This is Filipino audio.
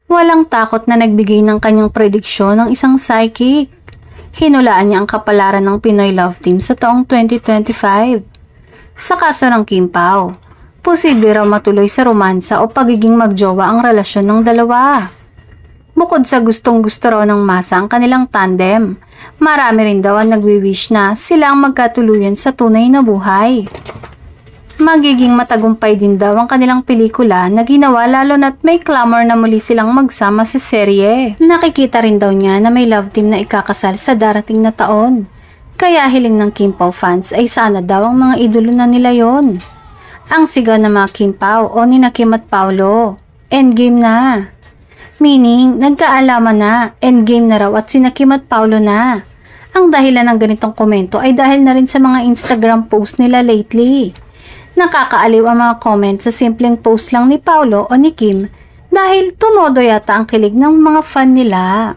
Walang takot na nagbigay ng kanyang prediksyon ng isang psychic. Hinulaan niya ang kapalaran ng Pinoy Love Team sa taong 2025. Sa kaso ng Kim Pao, posible raw matuloy sa romansa o pagiging magjowa ang relasyon ng dalawa. Bukod sa gustong-gusto raw ng masa ang kanilang tandem, marami rin daw ang nagwi-wish na sila ang magkatuluyan sa tunay na buhay. Magiging matagumpay din daw ang kanilang pelikula na ginawa lalo na't may clamor na muli silang magsama sa serye. Nakikita rin daw niya na may love team na ikakasal sa darating na taon. Kaya hiling ng Kim Pao fans ay sana daw ang mga idolo na nila yon. Ang sigaw ng mga Kim Pao o nina Kim at Paolo, endgame na. Meaning, nagkaalaman na, endgame na raw at sina Kim at Paolo na. Ang dahilan ng ganitong komento ay dahil na rin sa mga Instagram post nila lately. Nakakaaliw ang mga comment sa simpleng post lang ni Paolo o ni Kim dahil tumodo yata ang kilig ng mga fan nila.